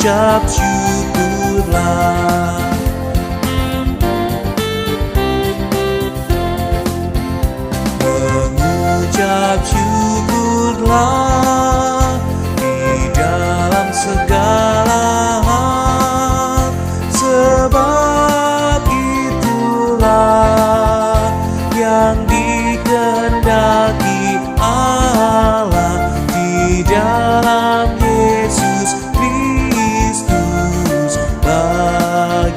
mengucap syukurlah. Mengucap syukurlah di dalam segala hal, sebab itulah yang dikehendaki Allah di dalam Yesus Kristus bagimu.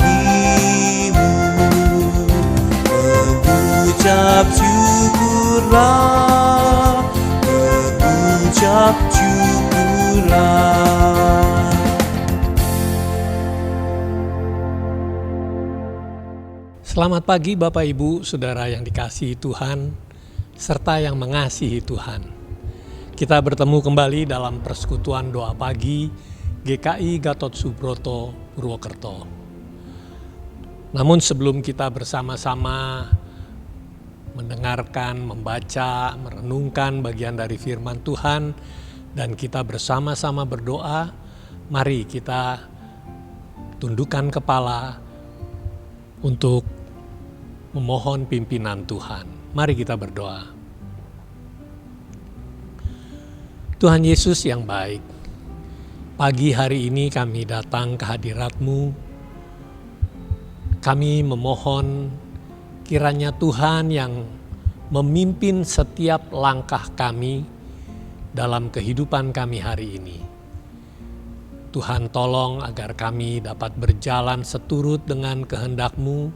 Mengucap syukurlah, mengucap syukurlah. Selamat pagi Bapak Ibu, Saudara yang dikasihi Tuhan, serta yang mengasihi Tuhan. Kita bertemu kembali dalam persekutuan doa pagi GKI Gatot Subroto, Purwokerto. Namun sebelum kita bersama-sama mendengarkan, membaca, merenungkan bagian dari firman Tuhan, dan kita bersama-sama berdoa, mari kita tundukkan kepala untuk memohon pimpinan Tuhan. Mari kita berdoa. Tuhan Yesus yang baik, pagi hari ini kami datang ke hadirat-Mu. Kami memohon kiranya Tuhan yang memimpin setiap langkah kami dalam kehidupan kami hari ini. Tuhan tolong agar kami dapat berjalan seturut dengan kehendak-Mu,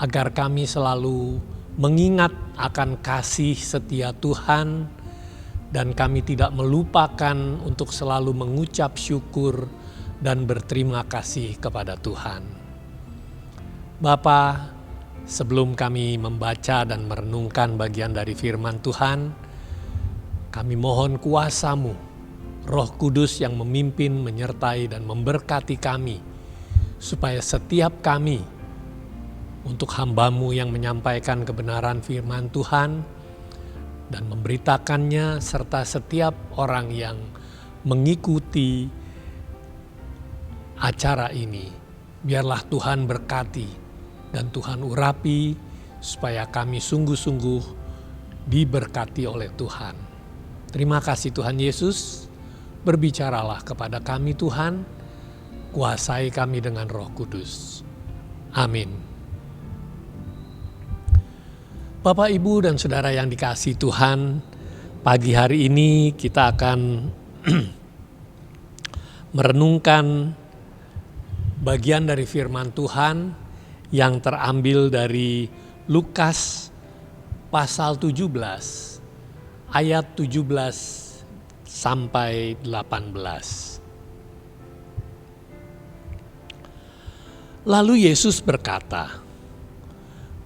agar kami selalu mengingat akan kasih setia Tuhan, dan kami tidak melupakan untuk selalu mengucap syukur dan berterima kasih kepada Tuhan. Bapa, sebelum kami membaca dan merenungkan bagian dari firman Tuhan, kami mohon kuasa-Mu, Roh Kudus yang memimpin, menyertai dan memberkati kami, supaya setiap kami untuk hamba-Mu yang menyampaikan kebenaran firman Tuhan dan memberitakannya, serta setiap orang yang mengikuti acara ini, biarlah Tuhan berkati dan Tuhan urapi supaya kami sungguh-sungguh diberkati oleh Tuhan. Terima kasih Tuhan Yesus, berbicaralah kepada kami Tuhan, kuasai kami dengan Roh Kudus. Amin. Bapak, Ibu, dan Saudara yang dikasihi Tuhan, pagi hari ini kita akan merenungkan bagian dari firman Tuhan yang terambil dari Lukas pasal 17, ayat 17 sampai 18. Lalu Yesus berkata,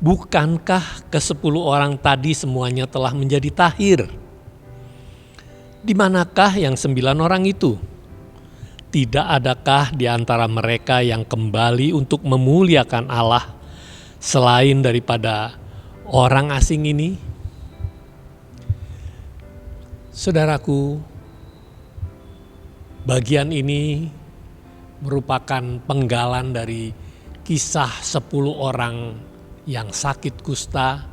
"Bukankah ke-10 orang tadi semuanya telah menjadi tahir? Di manakah yang 9 orang itu? Tidak adakah di antara mereka yang kembali untuk memuliakan Allah selain daripada orang asing ini?" Saudaraku, bagian ini merupakan penggalan dari kisah 10 orang yang sakit kusta,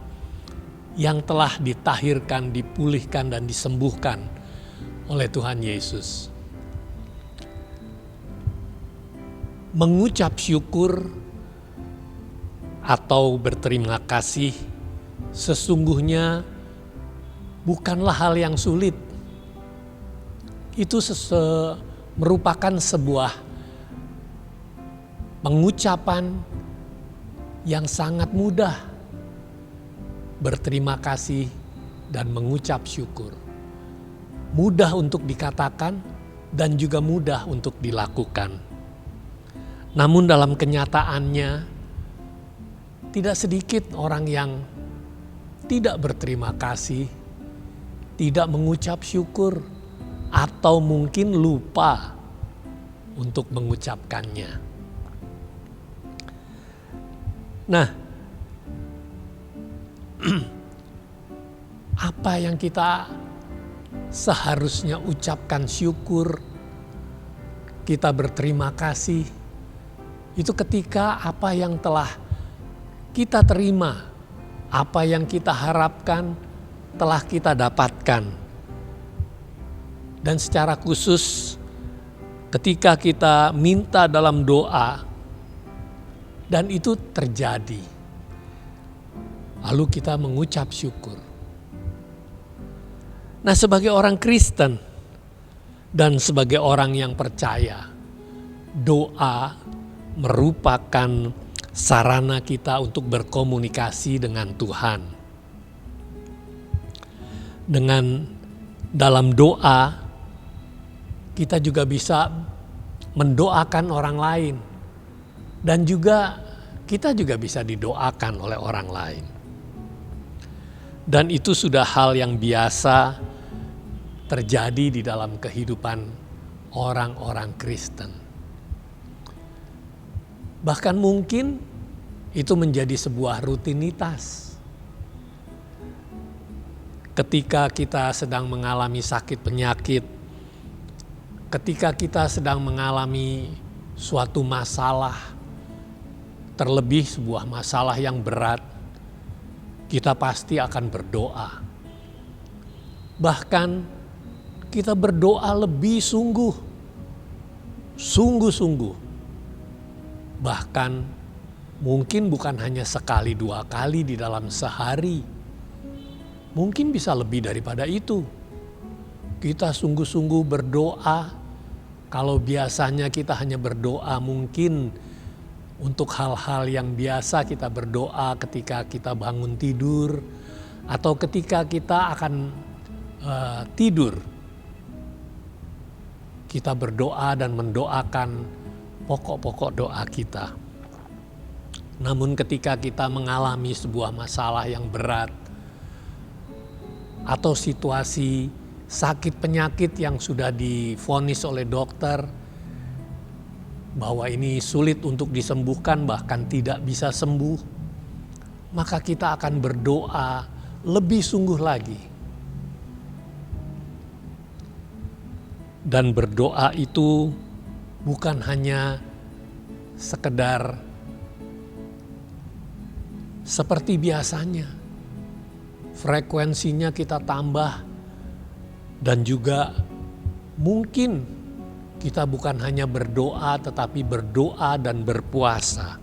yang telah ditahirkan, dipulihkan, dan disembuhkan oleh Tuhan Yesus. Mengucap syukur atau berterima kasih sesungguhnya bukanlah hal yang sulit. Itu merupakan sebuah pengucapan yang sangat mudah, berterima kasih dan mengucap syukur. Mudah untuk dikatakan dan juga mudah untuk dilakukan. Namun dalam kenyataannya, tidak sedikit orang yang tidak berterima kasih, tidak mengucap syukur, atau mungkin lupa untuk mengucapkannya. Nah, apa yang kita seharusnya ucapkan syukur kita berterima kasih itu ketika apa yang telah kita terima, apa yang kita harapkan telah kita dapatkan. Dan secara khusus ketika kita minta dalam doa dan itu terjadi, lalu kita mengucap syukur. Nah, sebagai orang Kristen dan sebagai orang yang percaya, doa merupakan sarana kita untuk berkomunikasi dengan Tuhan. Dengan dalam doa, kita juga bisa mendoakan orang lain. Dan juga kita juga bisa didoakan oleh orang lain. Dan itu sudah hal yang biasa terjadi di dalam kehidupan orang-orang Kristen. Bahkan mungkin itu menjadi sebuah rutinitas. Ketika kita sedang mengalami sakit penyakit, ketika kita sedang mengalami suatu masalah, terlebih sebuah masalah yang berat, kita pasti akan berdoa. Bahkan kita berdoa lebih sungguh-sungguh. Bahkan mungkin bukan hanya sekali dua kali di dalam sehari. Mungkin bisa lebih daripada itu. Kita sungguh-sungguh berdoa. Kalau biasanya kita hanya berdoa mungkin untuk hal-hal yang biasa kita berdoa ketika kita bangun tidur. Atau ketika kita akan tidur. Kita berdoa dan mendoakan pokok-pokok doa kita. Namun ketika kita mengalami sebuah masalah yang berat atau situasi sakit penyakit yang sudah divonis oleh dokter bahwa ini sulit untuk disembuhkan, bahkan tidak bisa sembuh, maka kita akan berdoa lebih sungguh lagi. Dan berdoa itu bukan hanya sekedar seperti biasanya. Frekuensinya kita tambah dan juga mungkin kita bukan hanya berdoa tetapi berdoa dan berpuasa.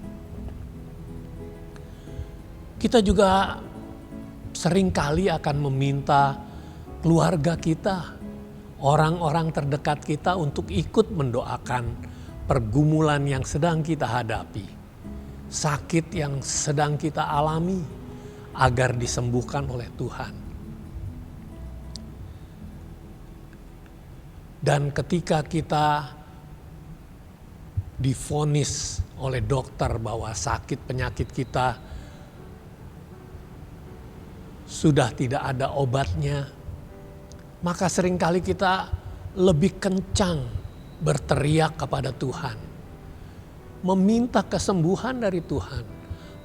Kita juga seringkali akan meminta keluarga kita, orang-orang terdekat kita untuk ikut mendoakan pergumulan yang sedang kita hadapi, sakit yang sedang kita alami agar disembuhkan oleh Tuhan. Dan ketika kita divonis oleh dokter bahwa sakit penyakit kita sudah tidak ada obatnya, maka seringkali kita lebih kencang berteriak kepada Tuhan. Meminta kesembuhan dari Tuhan,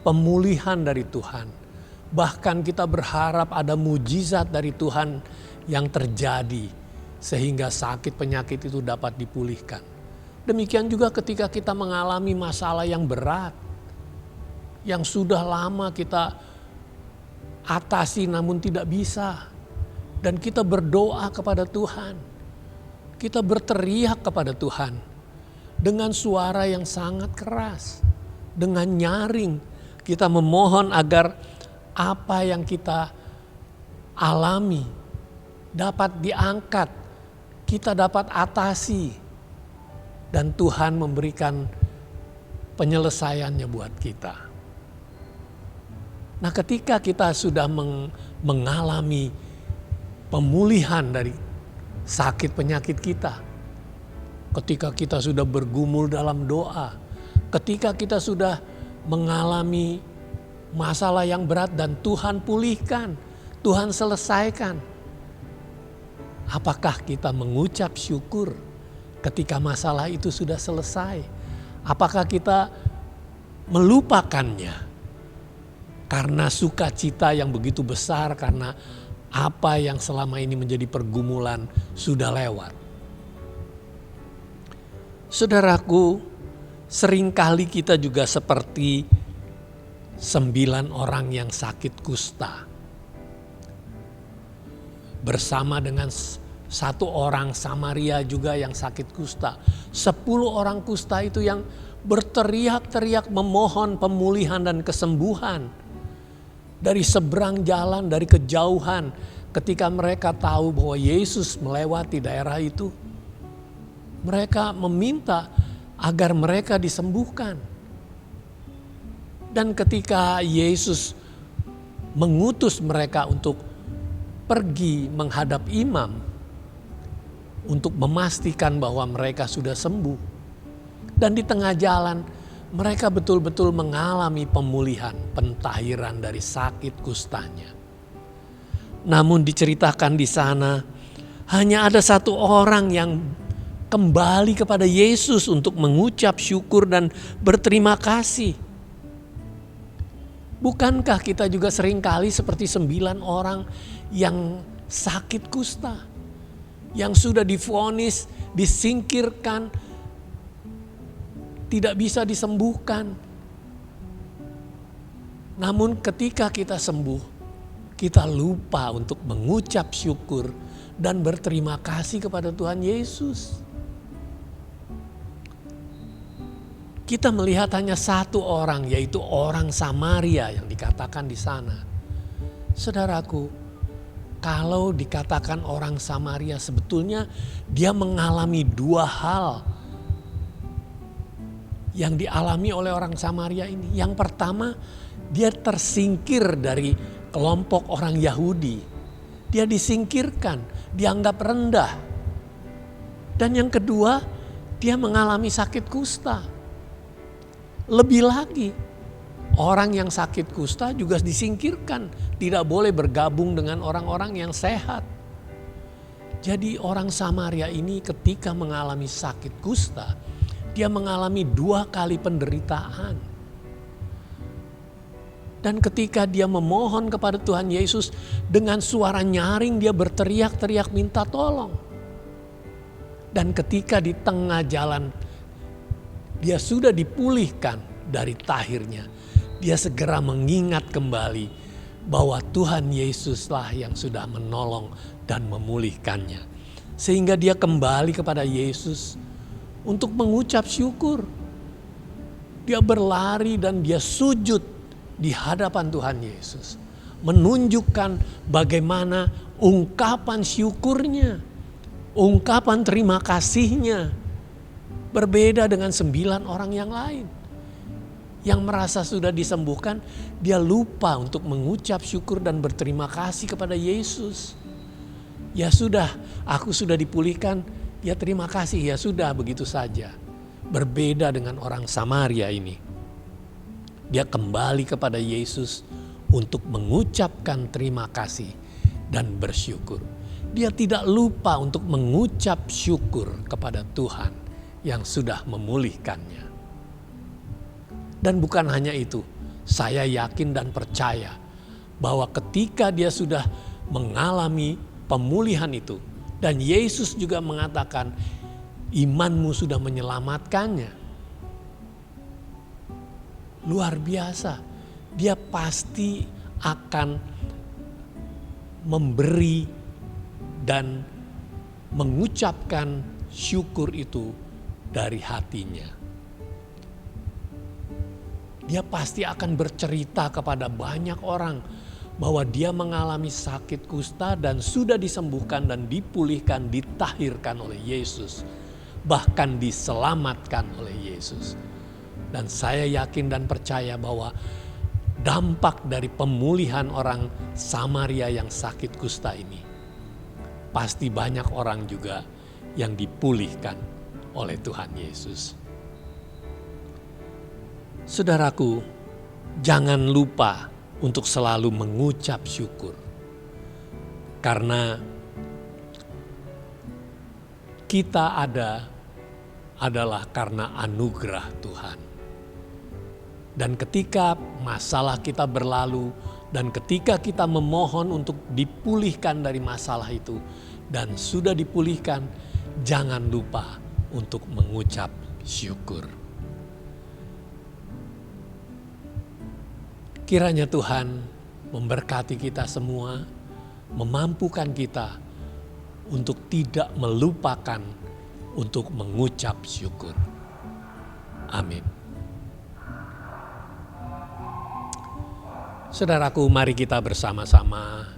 pemulihan dari Tuhan. Bahkan kita berharap ada mujizat dari Tuhan yang terjadi sehingga sakit penyakit itu dapat dipulihkan. Demikian juga ketika kita mengalami masalah yang berat, yang sudah lama kita atasi namun tidak bisa. Dan kita berdoa kepada Tuhan. Kita berteriak kepada Tuhan. Dengan suara yang sangat keras. Dengan nyaring. Kita memohon agar apa yang kita alami dapat diangkat. Kita dapat atasi. Dan Tuhan memberikan penyelesaiannya buat kita. Nah, ketika kita sudah mengalami pemulihan dari sakit penyakit kita, ketika kita sudah bergumul dalam doa, ketika kita sudah mengalami masalah yang berat dan Tuhan pulihkan, Tuhan selesaikan, apakah kita mengucap syukur ketika masalah itu sudah selesai? Apakah kita melupakannya karena sukacita yang begitu besar, karena apa yang selama ini menjadi pergumulan sudah lewat? Saudaraku, seringkali kita juga seperti 9 orang yang sakit kusta. Bersama dengan 1 orang Samaria juga yang sakit kusta. 10 orang kusta itu yang berteriak-teriak memohon pemulihan dan kesembuhan. Dari seberang jalan, dari kejauhan, ketika mereka tahu bahwa Yesus melewati daerah itu, mereka meminta agar mereka disembuhkan. Dan ketika Yesus mengutus mereka untuk pergi menghadap imam, untuk memastikan bahwa mereka sudah sembuh. Dan di tengah jalan mereka betul-betul mengalami pemulihan, pentahiran dari sakit kustanya. Namun diceritakan di sana hanya ada 1 orang yang kembali kepada Yesus untuk mengucap syukur dan berterima kasih. Bukankah kita juga seringkali seperti 9 orang yang sakit kusta, yang sudah divonis, disingkirkan, tidak bisa disembuhkan. Namun ketika kita sembuh, kita lupa untuk mengucap syukur dan berterima kasih kepada Tuhan Yesus. Kita melihat hanya 1 orang, yaitu orang Samaria yang dikatakan di sana. Saudaraku, kalau dikatakan orang Samaria, sebetulnya dia mengalami 2 hal yang dialami oleh orang Samaria ini. Yang pertama, dia tersingkir dari kelompok orang Yahudi. Dia disingkirkan, dianggap rendah. Dan yang kedua, dia mengalami sakit kusta. Lebih lagi, orang yang sakit kusta juga disingkirkan, tidak boleh bergabung dengan orang-orang yang sehat. Jadi orang Samaria ini ketika mengalami sakit kusta, dia mengalami 2 kali penderitaan. Dan ketika dia memohon kepada Tuhan Yesus, dengan suara nyaring dia berteriak-teriak minta tolong. Dan ketika di tengah jalan dia sudah dipulihkan dari tahirnya, dia segera mengingat kembali bahwa Tuhan Yesuslah yang sudah menolong dan memulihkannya. Sehingga dia kembali kepada Yesus untuk mengucap syukur. Dia berlari dan dia sujud di hadapan Tuhan Yesus. Menunjukkan bagaimana ungkapan syukurnya, ungkapan terima kasihnya. Berbeda dengan 9 orang yang lain. Yang merasa sudah disembuhkan, dia lupa untuk mengucap syukur dan berterima kasih kepada Yesus. Ya sudah, aku sudah dipulihkan. Ya terima kasih, ya sudah begitu saja. Berbeda dengan orang Samaria ini. Dia kembali kepada Yesus untuk mengucapkan terima kasih dan bersyukur. Dia tidak lupa untuk mengucap syukur kepada Tuhan yang sudah memulihkannya. Dan bukan hanya itu, saya yakin dan percaya bahwa ketika dia sudah mengalami pemulihan itu, dan Yesus juga mengatakan, imanmu sudah menyelamatkannya. Luar biasa, dia pasti akan memberi dan mengucapkan syukur itu dari hatinya. Dia pasti akan bercerita kepada banyak orang bahwa dia mengalami sakit kusta dan sudah disembuhkan dan dipulihkan, ditahirkan oleh Yesus. Bahkan diselamatkan oleh Yesus. Dan saya yakin dan percaya bahwa dampak dari pemulihan orang Samaria yang sakit kusta ini, pasti banyak orang juga yang dipulihkan oleh Tuhan Yesus. Saudaraku, jangan lupa untuk selalu mengucap syukur. Karena kita adalah karena anugerah Tuhan. Dan ketika masalah kita berlalu dan ketika kita memohon untuk dipulihkan dari masalah itu dan sudah dipulihkan, jangan lupa untuk mengucap syukur. Kiranya Tuhan memberkati kita semua, memampukan kita untuk tidak melupakan untuk mengucap syukur. Amin. Saudaraku, mari kita bersama-sama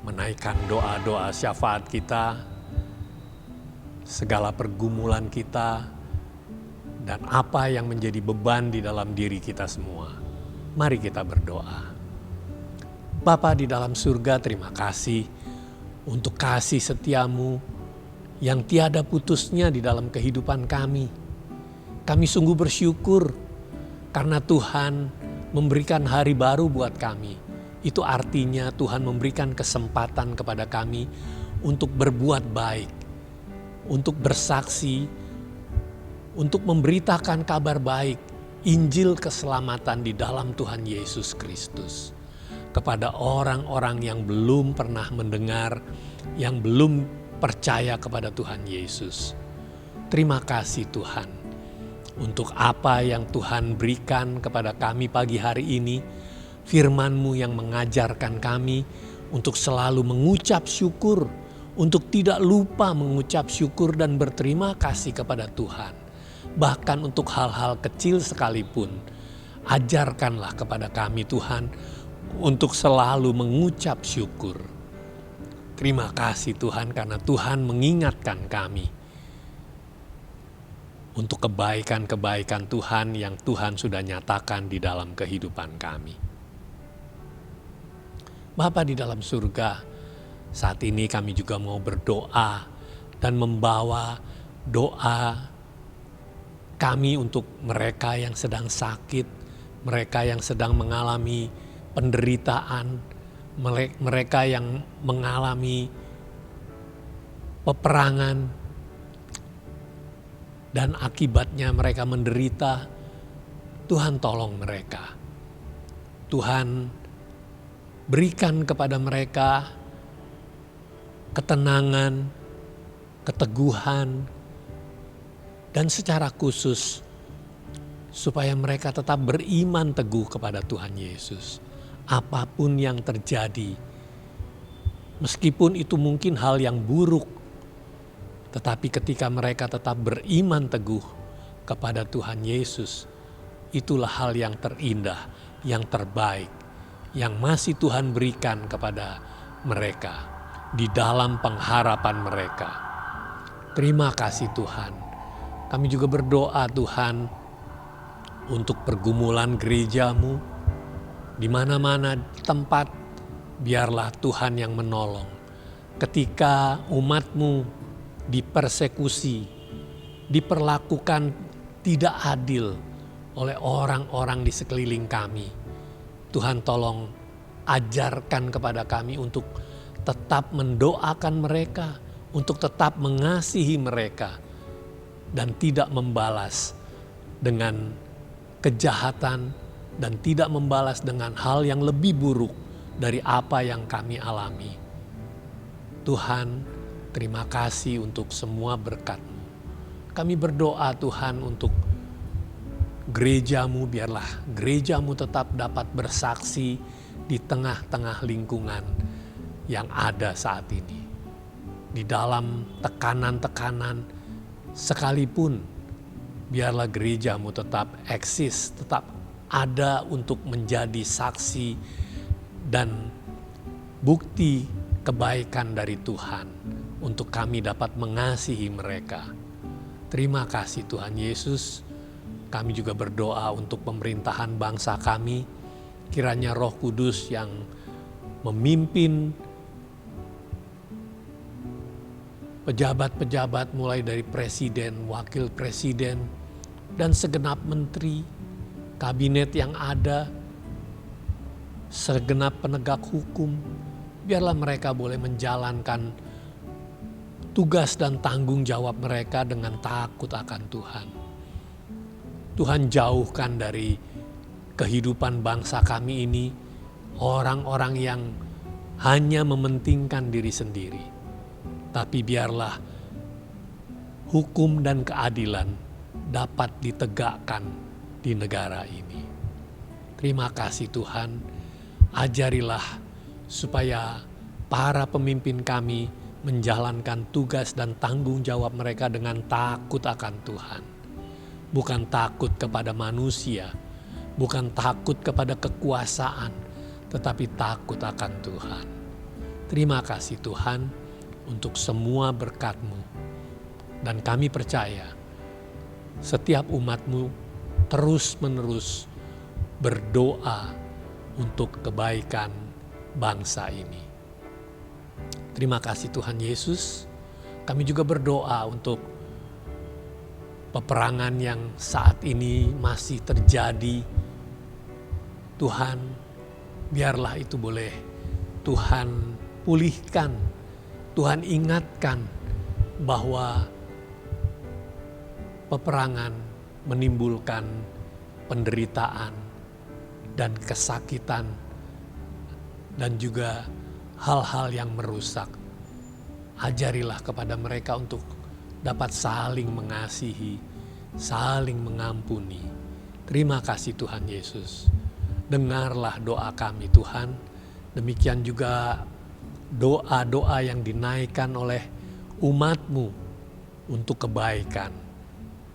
menaikkan doa-doa syafaat kita, segala pergumulan kita, dan apa yang menjadi beban di dalam diri kita semua. Mari kita berdoa. Bapa di dalam surga, terima kasih untuk kasih setiamu yang tiada putusnya di dalam kehidupan kami. Kami sungguh bersyukur karena Tuhan memberikan hari baru buat kami. Itu artinya Tuhan memberikan kesempatan kepada kami untuk berbuat baik, untuk bersaksi, untuk memberitakan kabar baik, Injil keselamatan di dalam Tuhan Yesus Kristus kepada orang-orang yang belum pernah mendengar, yang belum percaya kepada Tuhan Yesus. Terima kasih Tuhan untuk apa yang Tuhan berikan kepada kami pagi hari ini, firman-Mu yang mengajarkan kami untuk selalu mengucap syukur, untuk tidak lupa mengucap syukur dan berterima kasih kepada Tuhan. Bahkan untuk hal-hal kecil sekalipun, ajarkanlah kepada kami Tuhan untuk selalu mengucap syukur. Terima kasih Tuhan karena Tuhan mengingatkan kami untuk kebaikan-kebaikan Tuhan yang Tuhan sudah nyatakan di dalam kehidupan kami. Bapa di dalam surga, saat ini kami juga mau berdoa dan membawa doa kami untuk mereka yang sedang sakit, mereka yang sedang mengalami penderitaan, mereka yang mengalami peperangan, dan akibatnya mereka menderita. Tuhan tolong mereka. Tuhan berikan kepada mereka ketenangan, keteguhan, dan secara khusus supaya mereka tetap beriman teguh kepada Tuhan Yesus. Apapun yang terjadi, meskipun itu mungkin hal yang buruk, tetapi ketika mereka tetap beriman teguh kepada Tuhan Yesus, itulah hal yang terindah, yang terbaik, yang masih Tuhan berikan kepada mereka di dalam pengharapan mereka. Terima kasih Tuhan. Kami juga berdoa Tuhan untuk pergumulan gereja-Mu, di mana-mana tempat biarlah Tuhan yang menolong. Ketika umat-Mu dipersekusi, diperlakukan tidak adil oleh orang-orang di sekeliling kami, Tuhan tolong ajarkan kepada kami untuk tetap mendoakan mereka, untuk tetap mengasihi mereka, dan tidak membalas dengan kejahatan dan tidak membalas dengan hal yang lebih buruk dari apa yang kami alami. Tuhan, terima kasih untuk semua berkat-Mu. Kami berdoa Tuhan untuk gereja-Mu, biarlah gereja-Mu tetap dapat bersaksi di tengah-tengah lingkungan yang ada saat ini. Di dalam tekanan-tekanan sekalipun, biarlah gereja-Mu tetap eksis, tetap ada untuk menjadi saksi dan bukti kebaikan dari Tuhan untuk kami dapat mengasihi mereka. Terima kasih Tuhan Yesus. Kami juga berdoa untuk pemerintahan bangsa kami. Kiranya Roh Kudus yang memimpin pejabat-pejabat mulai dari presiden, wakil presiden, dan segenap menteri, kabinet yang ada, segenap penegak hukum, biarlah mereka boleh menjalankan tugas dan tanggung jawab mereka dengan takut akan Tuhan. Tuhan jauhkan dari kehidupan bangsa kami ini orang-orang yang hanya mementingkan diri sendiri. Tapi biarlah hukum dan keadilan dapat ditegakkan di negara ini. Terima kasih Tuhan, ajarilah supaya para pemimpin kami menjalankan tugas dan tanggung jawab mereka dengan takut akan Tuhan. Bukan takut kepada manusia, bukan takut kepada kekuasaan, tetapi takut akan Tuhan. Terima kasih Tuhan untuk semua berkat-Mu. Dan kami percaya setiap umat-Mu terus-menerus berdoa untuk kebaikan bangsa ini. Terima kasih Tuhan Yesus. Kami juga berdoa untuk peperangan yang saat ini masih terjadi. Tuhan, biarlah itu boleh Tuhan pulihkan, Tuhan ingatkan bahwa peperangan menimbulkan penderitaan dan kesakitan dan juga hal-hal yang merusak. Ajarilah kepada mereka untuk dapat saling mengasihi, saling mengampuni. Terima kasih Tuhan Yesus. Dengarlah doa kami Tuhan. Demikian juga doa-doa yang dinaikkan oleh umat-Mu untuk kebaikan.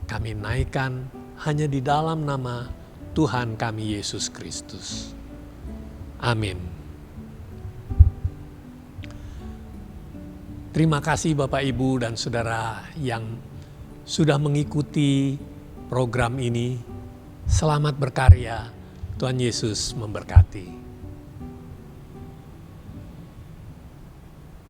Kami naikkan hanya di dalam nama Tuhan kami Yesus Kristus. Amin. Terima kasih Bapak Ibu dan Saudara yang sudah mengikuti program ini. Selamat berkarya. Tuhan Yesus memberkati.